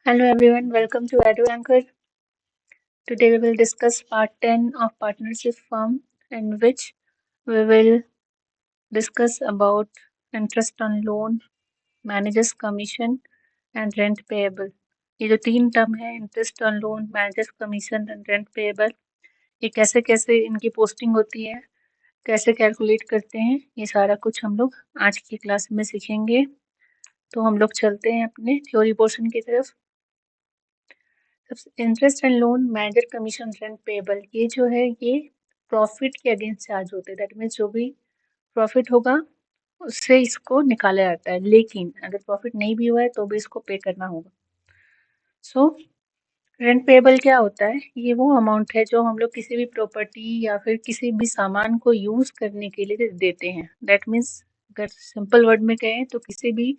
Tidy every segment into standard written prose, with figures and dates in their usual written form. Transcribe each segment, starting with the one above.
Hello everyone, welcome to Edu Anchor. Today we will discuss part 10 of partnership firm in which we will discuss about interest on loan, manager's commission and rent payable. ये जो तीन term है interest on loan, managers commission and rent payable, ये कैसे कैसे इनकी posting होती है, कैसे कैलकुलेट करते हैं, ये सारा कुछ हम लोग आज की क्लास में सीखेंगे। तो हम लोग चलते हैं अपने थ्योरी पोर्शन की तरफ। Interest and loan, manager commission, rent payable, ये जो है ये प्रॉफिट के अगेंस्ट चार्ज होते हैं। दैट मीन्स जो भी प्रॉफिट होगा उससे इसको निकाला जाता है, लेकिन अगर प्रॉफिट नहीं भी हुआ है तो भी इसको पे करना होगा। सो रेंट पेएबल क्या होता है? ये वो अमाउंट है जो हम लोग किसी भी प्रॉपर्टी या फिर किसी भी सामान को यूज करने के लिए देते हैं। दैट मीन्स अगर सिंपल वर्ड में कहें तो किसी भी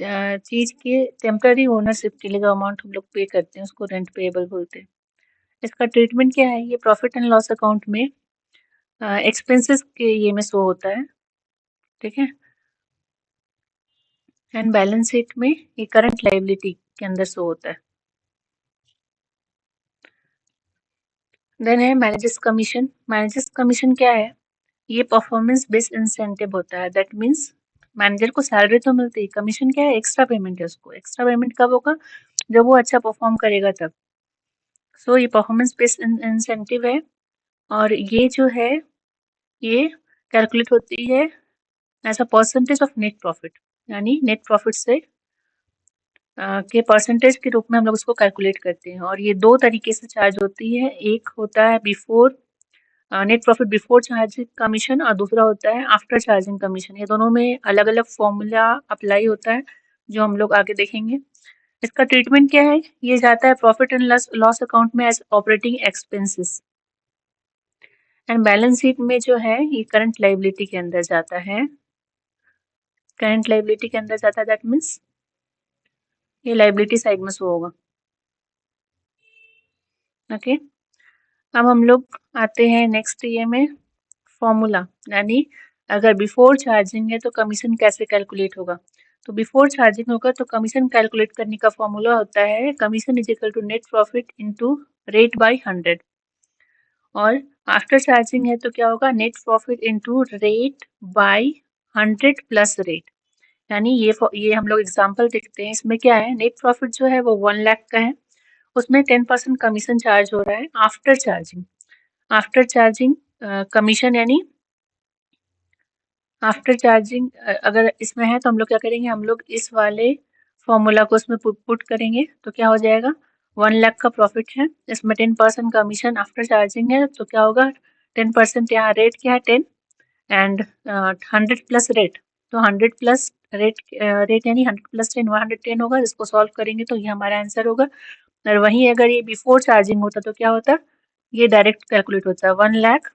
चीज के टेम्पररी ओनरशिप के लिए जो अमाउंट हम लोग पे करते हैं उसको रेंट पेएबल बोलते हैं। इसका ट्रीटमेंट क्या है? ये प्रॉफिट एंड लॉस अकाउंट में एक्सपेंसेस के ये में शो होता है, ठीक है, एंड बैलेंस शीट में ये करंट लायबिलिटी के अंदर शो होता है। देन है मैनेजर्स कमीशन। मैनेजर्स कमीशन क्या है? ये परफॉर्मेंस बेस्ड इंसेंटिव होता है। दैट मीन्स मैनेजर को सैलरी तो मिलती है, कमीशन क्या है? एक्स्ट्रा पेमेंट है उसको। एक्स्ट्रा पेमेंट कब होगा? जब वो अच्छा परफॉर्म करेगा तब। सो ये परफॉर्मेंस बेस्ड इंसेंटिव है और ये जो है ये कैलकुलेट होती है as a percentage of net profit, यानी नेट प्रॉफिट से के परसेंटेज के रूप में हम लोग उसको कैलकुलेट करते हैं। और ये दो तरीके से चार्ज होती है। एक होता है before net profit before charging commission और दूसरा होता है आफ्टर चार्जिंग कमीशन। ये दोनों में अलग अलग फॉर्मूला अप्लाई होता है जो हम लोग आगे देखेंगे। इसका ट्रीटमेंट क्या है? ये जाता है प्रॉफिट एंड लॉस अकाउंट में as operating expenses and balance sheet में जो है ये करंट लायबिलिटी के अंदर जाता है। करंट लायबिलिटी के अंदर जाता है, दैट मीन्स ये लायबिलिटी साइड में शो होगा। ओके, अब हम लोग आते हैं नेक्स्ट ये में फॉर्मूला, यानी अगर बिफोर चार्जिंग है तो कमीशन कैसे कैलकुलेट होगा। तो बिफोर चार्जिंग होगा तो कमीशन कैलकुलेट करने का फॉर्मूला होता है commission is equal to net profit into rate by 100। और आफ्टर चार्जिंग है तो क्या होगा? Net profit into rate by 100 plus rate. यानी ये हम लोग एग्जांपल देखते हैं। इसमें क्या है? नेट प्रॉफिट जो है वो 1 लाख का है, उसमें 10% कमीशन चार्ज हो रहा है after charging. After charging commission यानी आफ्टर चार्जिंग अगर इसमें है तो हम लोग क्या करेंगे? हम लोग इस वाले फॉर्मूला को उसमें पुट करेंगे तो क्या हो जाएगा? 1 लाख का प्रॉफिट है, इसमें 10% कमीशन आफ्टर चार्जिंग है तो क्या होगा? 10% यहाँ रेट क्या है? 10 एंड 100 प्लस रेट, तो 100 प्लस रेट रेट यानी 100 प्लस 10 110 होगा। इसको सॉल्व करेंगे तो ये हमारा आंसर होगा। और वहीं अगर ये बिफोर चार्जिंग होता तो क्या होता? ये डायरेक्ट कैलकुलेट होता है 1 लाख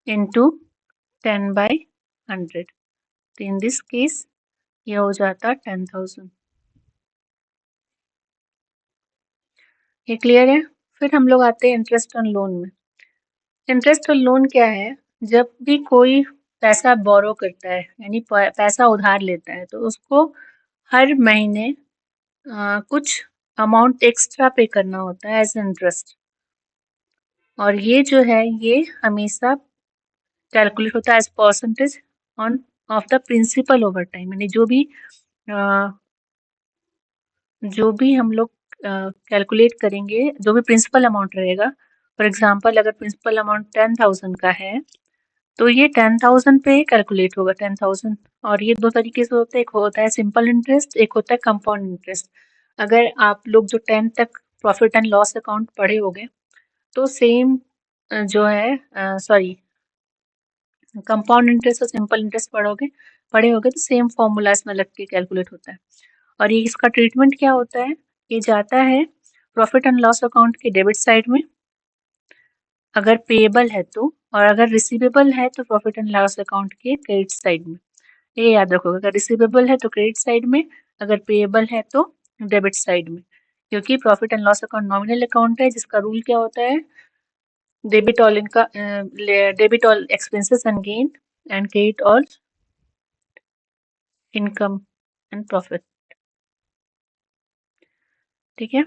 इंटू 10 बाई 100। तो इन दिस केस ये हो जाता 10,000। ये क्लियर है? फिर हम लोग आते हैं इंटरेस्ट ऑन लोन में। इंटरेस्ट ऑन लोन क्या है? जब भी कोई पैसा बोरो करता है यानी पैसा उधार लेता है तो उसको हर महीने कुछ अमाउंट एक्स्ट्रा पे करना होता है एज इंटरेस्ट। और ये जो है ये हमेशा कैलकुलेट होता है as percentage on of the principal over time. यानी जो भी हम लोग कैलकुलेट करेंगे, जो भी प्रिंसिपल अमाउंट रहेगा, फॉर एग्जांपल अगर प्रिंसिपल अमाउंट 10,000 का है तो ये 10,000 पे कैलकुलेट होगा 10,000। और ये दो तरीके से होता है, एक होता है सिंपल इंटरेस्ट, एक होता है कंपाउंड इंटरेस्ट। अगर आप लोग जो 10 तक प्रॉफिट एंड लॉस अकाउंट पढ़े होंगे तो सेम जो है सॉरी कंपाउंड इंटरेस्ट और सिंपल इंटरेस्ट पढ़े होगे तो सेम फॉर्मूला इसमें लग के कैलकुलेट होता है। और ये इसका ट्रीटमेंट क्या होता है? ये जाता है प्रॉफिट एंड लॉस अकाउंट के डेबिट साइड में अगर पेएबल है तो, और अगर रिसीवेबल है तो प्रॉफिट एंड लॉस अकाउंट के क्रेडिट साइड में। ये याद रखोगे, अगर रिसीवेबल है तो क्रेडिट साइड में, अगर पेएबल है तो डेबिट साइड में। क्योंकि profit and loss account nominal account है जिसका रूल क्या होता है? Debit all expenses and gain and credit all income and profit. ठीक है।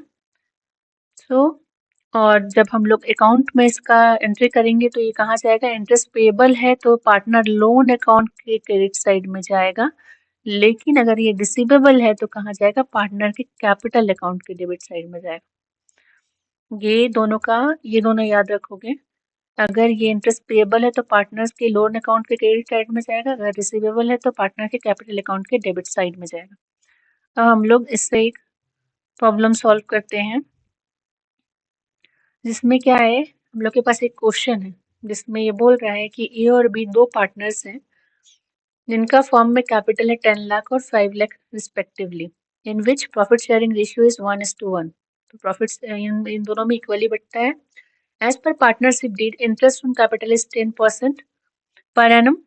सो और जब हम लोग अकाउंट में इसका एंट्री करेंगे तो ये कहाँ जाएगा, इंटरेस्ट पेएबल है तो पार्टनर लोन अकाउंट के क्रेडिट साइड में जाएगा, लेकिन अगर ये रिसीवेबल है तो कहाँ जाएगा, पार्टनर के कैपिटल अकाउंट के डेबिट साइड में जाएगा। ये दोनों याद रखोगे। अगर ये इंटरेस्ट पेएबल है तो पार्टनर्स के लोन अकाउंट के क्रेडिट साइड में जाएगा, अगर रिसीवेबल है तो पार्टनर के कैपिटल अकाउंट के डेबिट साइड में जाएगा। अब हम लोग इससे एक प्रॉब्लम सॉल्व करते हैं, जिसमें क्या है, हम लोग के पास एक क्वेश्चन है जिसमें ये बोल रहा है कि ए और बी दो पार्टनर्स हैं जिनका फर्म में कैपिटल है 10 लाख और 5 lakh respectively, in which profit sharing ratio is 1:1। तो प्रॉफिट इन दोनों में इक्वली बंटता है। As per partnership deed interest on capital is 10% per annum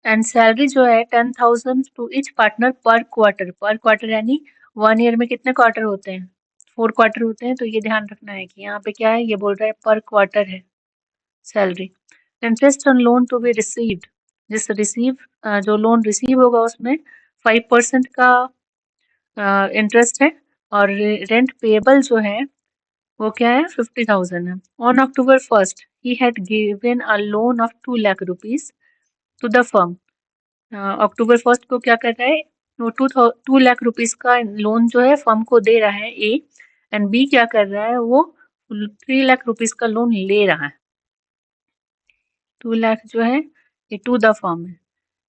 and salary जो है 10,000 to each partner per quarter यानी 1 ईयर में कितने क्वार्टर होते हैं, 4 क्वार्टर होते हैं। तो ये ध्यान रखना है कि यहाँ पे क्या है, ये बोल रहा है पर क्वार्टर है salary. Interest on loan to be received, जो लोन रिसीव होगा उसमें 5% का इंटरेस्ट है, और रेंट पेएबल जो है वो क्या है, 50,000 है। On October 1st he had given a loan of 2 lakh rupees to the firm. October 1st को क्या कर रहा है, वो 2 लाख रुपीज का लोन जो है फर्म को दे रहा है ए, एंड बी क्या कर रहा है, वो 3 लाख रुपीज का लोन ले रहा है। 2 लाख जो है ये टू द फर्म है,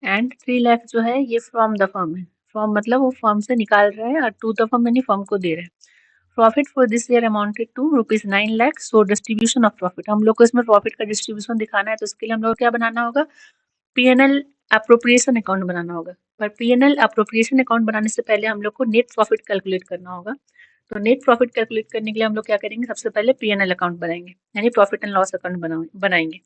एंड 3 लाख जो है ये फ्रॉम द फर्म है। फर्म मतलब वो फर्म से निकाल रहा है, और टू द फर्म यानी फर्म को दे रहा है। Profit for this year amounted to ₹9 lakh. So distribution of profit, हम लोग को इसमें प्रॉफिट का डिस्ट्रीब्यूशन दिखाना है, तो इसके लिए हम लोग को क्या बनाना होगा, पीएनएल अप्रोप्रिएशन अकाउंट बनाना होगा। पर पीएनएल अप्रोप्रिएशन अकाउंट बनाने से पहले हम लोग को नेट प्रॉफिट कैलकुलेट करना होगा। तो नेट प्रॉफिट कैलकुलेट करने के लिए हम लोग क्या करेंगे, सबसे पहले पीएनएल अकाउंट बनाएंगे, यानी प्रॉफिट एंड लॉस अकाउंट बनाएंगे।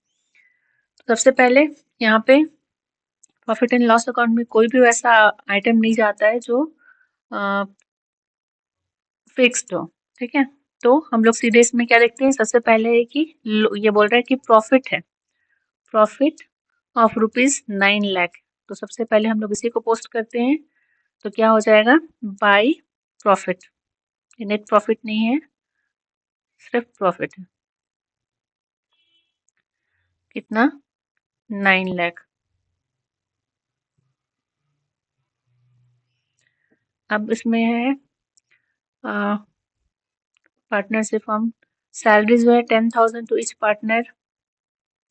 सबसे पहले यहाँ पे प्रॉफिट एंड लॉस अकाउंट में कोई भी वैसा आइटम नहीं जाता है जो फिक्स्ड हो, ठीक है। तो हम लोग सीधे इसमें क्या देखते हैं, सबसे पहले है कि ये बोल रहा है कि प्रॉफिट है, प्रॉफिट ऑफ ₹9 लाख। तो सबसे पहले हम लोग इसी को पोस्ट करते हैं, तो क्या हो जाएगा, बाई प्रॉफिट। ये नेट प्रॉफिट नहीं है, सिर्फ प्रॉफिट है। कितना, 9 लाख। अब इसमें है पार्टनरशिप फॉर्म, सैलरी जो है 10,000 टू ईच पार्टनर,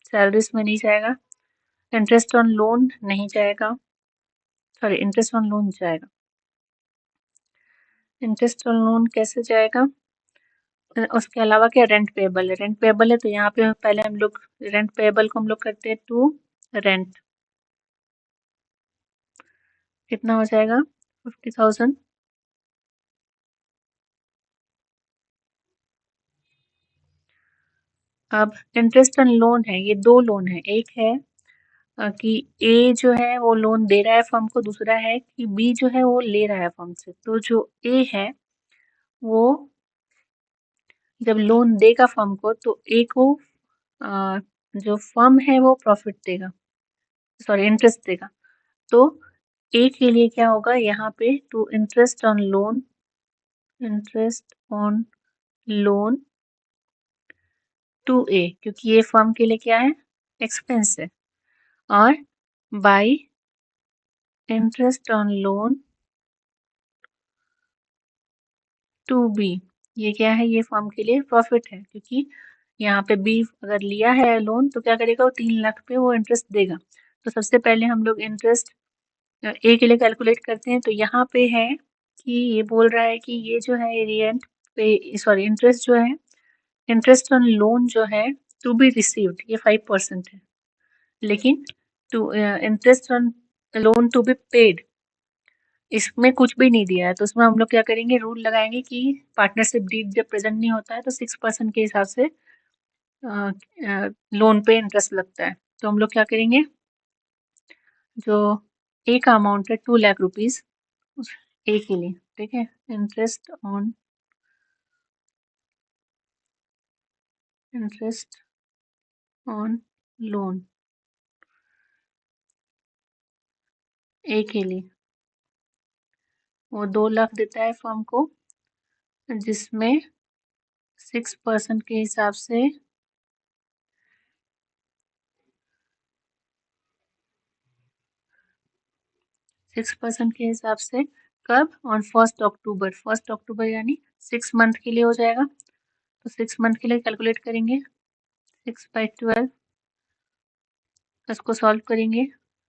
सैलरीज में नहीं जाएगा। इंटरेस्ट ऑन लोन नहीं जाएगा, सॉरी इंटरेस्ट ऑन लोन जाएगा। इंटरेस्ट ऑन लोन कैसे जाएगा, उसके अलावा क्या, रेंट पेएबल है, रेंट पेएबल है तो यहाँ पे पहले हम लोग रेंट पेएबल को हम लोग करते हैं टू रेंट। कितना हो जाएगा, 50,000। अब इंटरेस्ट ऑन लोन है, ये दो लोन है, एक है कि ए जो है वो लोन दे रहा है फर्म को, दूसरा है कि बी जो है वो ले रहा है फर्म से। तो जो ए है वो जब लोन देगा फर्म को तो ए को जो फर्म है वो प्रॉफिट देगा, सॉरी इंटरेस्ट देगा। तो ए के लिए क्या होगा, यहाँ पे to interest on loan, interest on loan to a, क्योंकि ये फर्म के लिए क्या है, एक्सपेंस है, और by interest on loan to be, ये क्या है, ये फर्म के लिए प्रॉफिट है, क्योंकि यहाँ पे बी अगर लिया है लोन तो क्या करेगा, वो 3 लाख पे वो इंटरेस्ट देगा। तो सबसे पहले हम लोग इंटरेस्ट ए के लिए कैलकुलेट करते हैं। तो यहाँ पे है कि ये बोल रहा है कि ये जो है रेंट पे, सॉरी इंटरेस्ट जो है, इंटरेस्ट ऑन लोन जो है टू बी रिसीव्ड, ये 5% है, लेकिन to interest on loan to be paid, इसमें कुछ भी नहीं दिया है। तो उसमें हम लोग क्या करेंगे, रूल लगाएंगे कि पार्टनरशिप डीड जब प्रेजेंट नहीं होता है तो 6% के हिसाब से लोन पे इंटरेस्ट लगता है। तो हम लोग क्या करेंगे, जो ए का अमाउंट है 2 लाख रुपीज उस ए के लिए, ठीक है, इंटरेस्ट ऑन लोन ए के लिए वो 2 लाख देता है फर्म को, जिसमें 6% के हिसाब से 6% के हिसाब से कब? ऑन 1 अक्टूबर। 1 अक्टूबर यानी 6 मंथ के लिए हो जाएगा। तो 6 मंथ के लिए कैलकुलेट करेंगे 6/12, इसको सॉल्व करेंगे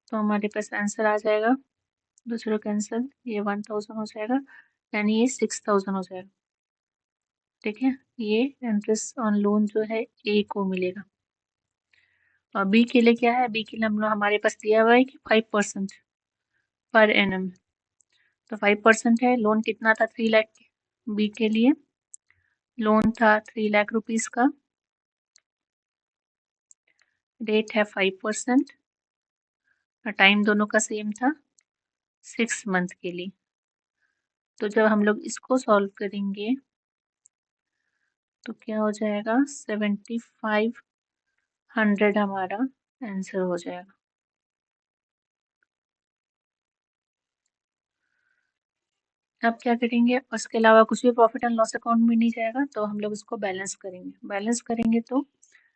तो हमारे पास आंसर आ जाएगा। दूसरा कैंसिल, ये 1000 हो जाएगा, यानी ये 6000 हो जाएगा। ठीक है, ये इंटरेस्ट ऑन लोन जो है ए को मिलेगा। और बी के लिए क्या है? बी के लिए हम लोग हमारे पास दिया हुआ है कि 5% पर एनम। तो 5% है। लोन कितना था? 3 लाख। बी के लिए लोन था 3 लाख रुपीज का, रेट है 5%, और टाइम दोनों का सेम था 6 मंथ के लिए। तो जब हम लोग इसको सॉल्व करेंगे तो क्या हो जाएगा? 7500 हमारा आंसर हो जाएगा। अब क्या करेंगे? उसके अलावा कुछ भी प्रॉफिट एंड लॉस अकाउंट में नहीं जाएगा, तो हम लोग इसको बैलेंस करेंगे। बैलेंस करेंगे तो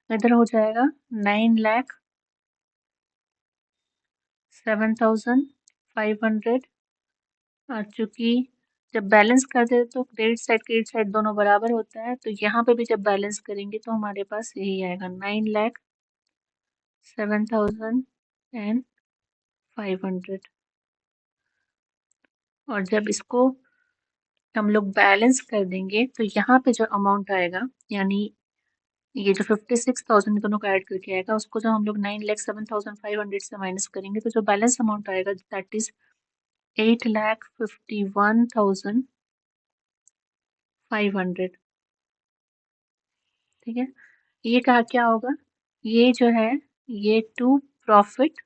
इधर हो जाएगा 9,07,500। और चूंकि जब बैलेंस करते हैं तो क्रेडिट साइड दोनों बराबर होता है, तो यहाँ पे भी जब बैलेंस करेंगे तो हमारे पास यही आएगा 9,07,500। और जब इसको हम लोग बैलेंस कर देंगे तो यहाँ पे जो अमाउंट आएगा, यानी ये जो 56,000 दोनों का ऐड करके आएगा, उसको जब हम लोग 9,07,500 से माइनस करेंगे तो जो बैलेंस अमाउंट आएगा दैट इज 8,51,500। ठीक है, ये कहा क्या होगा? ये जो है ये to profit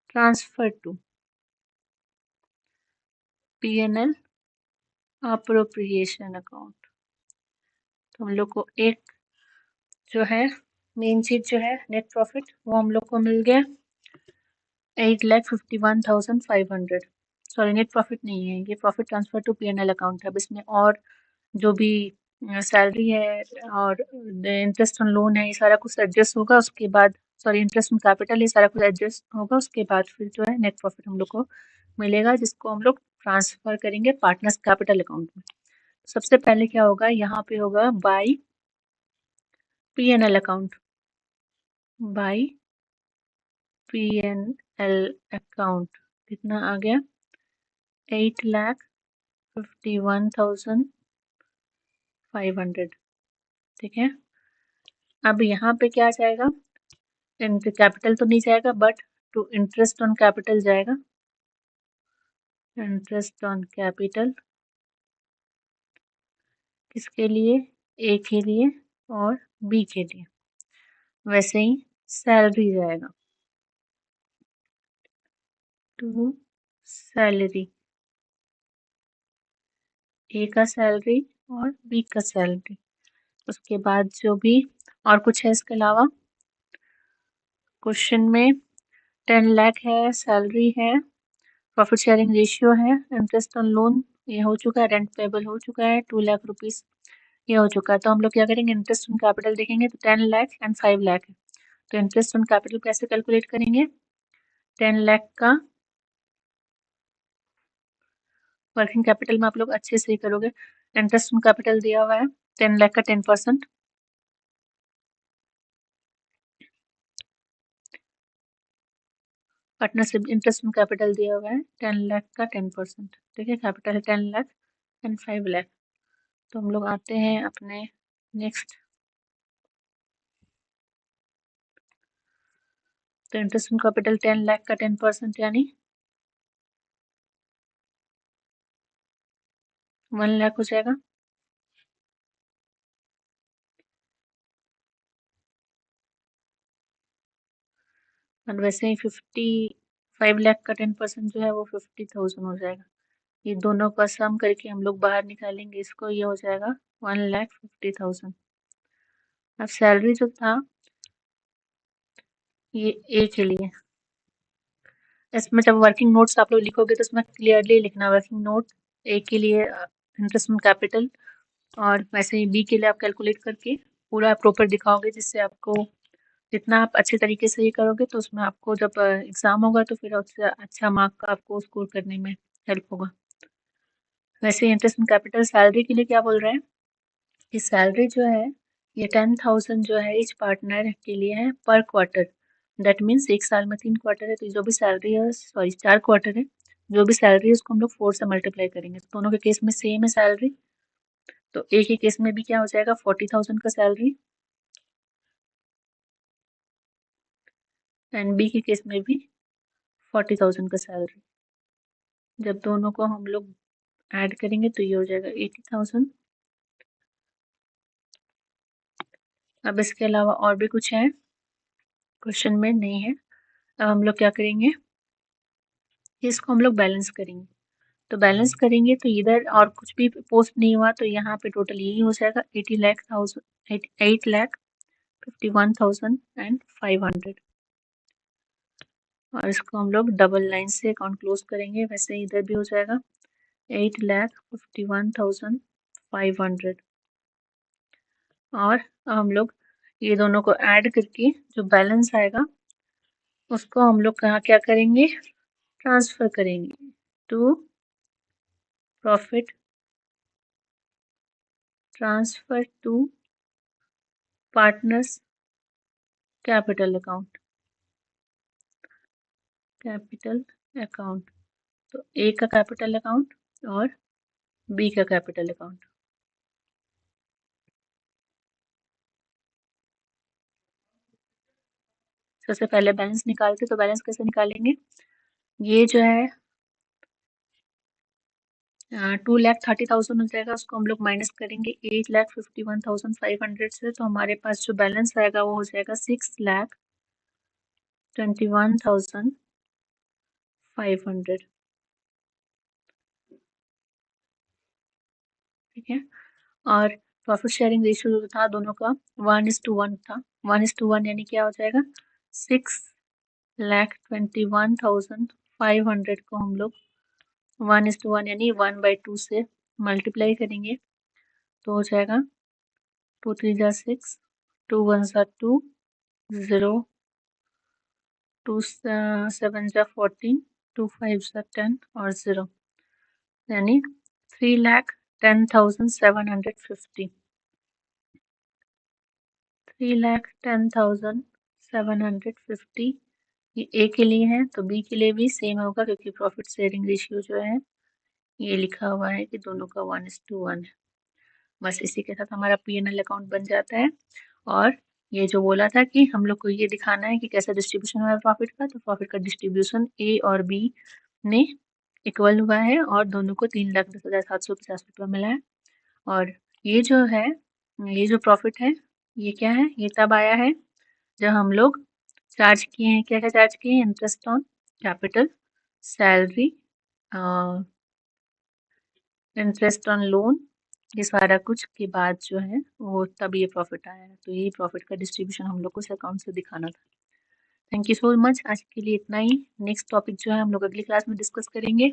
transfer to PNL appropriation account. तो हम लोग को एक जो है मेन चीज जो है नेट प्रॉफिट, वो हम लोग को मिल गया 8,51,500। सॉरी, नेट प्रॉफिट नहीं है, ये profit transfer to PNL account है। अब इसमें और जो भी सैलरी है और इंटरेस्ट ऑन लोन है, ये सारा कुछ एडजस्ट होगा उसके बाद, सॉरी इंटरेस्ट ऑन कैपिटल, ये सारा कुछ एडजस्ट होगा उसके बाद फिर जो है नेट प्रॉफिट हम लोग को मिलेगा, जिसको हम लोग ट्रांसफर करेंगे पार्टनर्स कैपिटल अकाउंट में। सबसे पहले क्या होगा? यहाँ पे होगा by PNL account, by PNL account. कितना आ गया? 8,51,500। ठीक है, अब यहाँ पे क्या जाएगा? कैपिटल तो नहीं जाएगा, but to interest on capital जाएगा। इंटरेस्ट ऑन कैपिटल किसके लिए? ए के लिए और बी के लिए। वैसे ही सैलरी जाएगा टू सैलरी, ए का सैलरी और बी का सैलरी। उसके बाद जो भी और कुछ है इसके अलावा, क्वेश्चन में 10 लाख है, सैलरी है, प्रॉफिट शेयरिंग रेशियो है, इंटरेस्ट ऑन लोन ये हो चुका है, रेंट पेबल हो चुका है, 2 लाख रुपीज ये हो चुका है। तो हम लोग क्या करेंगे? इंटरेस्ट ऑन कैपिटल देखेंगे तो 10 लाख एंड 5 लाख है। तो इंटरेस्ट ऑन कैपिटल कैसे कैलकुलेट करेंगे? 10 लाख का वर्किंग कैपिटल में आप लोग अच्छे से ही करोगे। इंटरेस्ट ऑन कैपिटल दिया हुआ है 10 लाख का 10%, पार्टनरशिप इंटरेस्ट ऑन कैपिटल दिया हुआ है 10 लाख का 10%। ठीक है, कैपिटल है 10 लाख एंड 5 लाख। तो हम लोग आते हैं अपने नेक्स्ट। तो इंटरेस्ट ऑन कैपिटल 10 लाख का 10% यानी 1 लाख हो जाएगा। और वैसे ही 5 लाख का 10% जो है वो 50,000 हो जाएगा। ये दोनों का सम करके हम लोग बाहर निकालेंगे इसको, ये हो जाएगा 1,50,000। अब सैलरी जो था ये ए के लिए, इसमें जब वर्किंग नोट्स आप लोग लिखोगे तो इसमें क्लियरली लिखना वर्किंग नोट ए के लिए इंटरेस्ट ऑन कैपिटल और वैसे ही बी के लिए आप कैलकुलेट करके पूरा प्रॉपर दिखाओगे, जिससे आपको जितना आप अच्छे तरीके से ये करोगे तो उसमें आपको जब एग्ज़ाम होगा तो फिर उससे अच्छा मार्क आपको स्कोर करने में हेल्प होगा। वैसे इंटरेस्ट ऑन कैपिटल सैलरी के लिए क्या बोल रहे हैं कि सैलरी जो है ये 10,000 जो है ईच पार्टनर के लिए है पर क्वार्टर। दैट मीन्स एक साल में 3 क्वार्टर है, तो जो भी सैलरी है, सॉरी 4 क्वार्टर है, जो भी सैलरी है उसको हम लोग 4 से मल्टीप्लाई करेंगे। तो दोनों के केस में सेम है सैलरी, तो ए के केस में भी क्या हो जाएगा 40,000 का सैलरी एंड बी के केस में भी 40,000 का सैलरी। जब दोनों को हम लोग ऐड करेंगे तो ये हो जाएगा 80,000। अब इसके अलावा और भी कुछ है क्वेश्चन में नहीं है। अब हम लोग क्या करेंगे, इसको हम लोग बैलेंस करेंगे। तो बैलेंस करेंगे तो इधर और कुछ भी पोस्ट नहीं हुआ, तो यहाँ पे टोटल यही हो जाएगा 8,51,500 और इसको हम लोग डबल लाइन से अकाउंट क्लोज करेंगे। वैसे इधर भी हो जाएगा 8,51,500 और हम लोग ये दोनों को ऐड करके जो बैलेंस आएगा उसको हम लोग कहाँ क्या करेंगे, ट्रांसफर करेंगे to profit transfer to partners capital account तो ए का कैपिटल अकाउंट और बी का कैपिटल अकाउंट। सबसे पहले बैलेंस निकालते, तो बैलेंस कैसे निकालेंगे, ये जो है 2,30,000 हो जाएगा, उसको हम लोग माइनस करेंगे 8,51,500 से, तो हमारे पास जो बैलेंस आएगा वो हो जाएगा 6,21,500। ठीक है, और प्रॉफिट शेयरिंग रेशियो जो था दोनों का 1:1 था। 1:1 यानी क्या हो जाएगा 6,21,500 को हम लोग 1:1 यानी 1/2 से मल्टीप्लाई करेंगे तो हो जाएगा 2 3 जा 6, 2 1 जा 2, 0 2 7 जा 14, 2 5 जा 10 और 0 यानी 3,10,750। 3,10,750 ये ए के लिए है, तो बी के लिए भी सेम होगा क्योंकि प्रॉफिट शेयरिंग रेशियो जो है ये लिखा हुआ है कि दोनों का 1:1 है। बस इसी के साथ हमारा P&L अकाउंट बन जाता है। और ये जो बोला था कि हम लोग को ये दिखाना है कि कैसा डिस्ट्रीब्यूशन हुआ है प्रॉफिट का, तो प्रॉफिट का डिस्ट्रीब्यूशन ए और बी ने इक्वल हुआ है और दोनों को 3,10,750 रुपये मिला है। और ये जो है, ये जो प्रॉफिट है ये क्या है, ये तब आया है जब हम लोग चार्ज किए हैं, क्या क्या चार्ज किए हैं, interest on capital, salary, interest on loan, ये सारा कुछ के बाद जो है वो तब ये प्रॉफिट आया है। तो यही प्रॉफिट का डिस्ट्रीब्यूशन हम लोग को इस अकाउंट से दिखाना था। थैंक यू सो मच, आज के लिए इतना ही। नेक्स्ट टॉपिक जो है हम लोग अगली क्लास में डिस्कस करेंगे।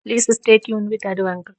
Please stay tune with ado anchor.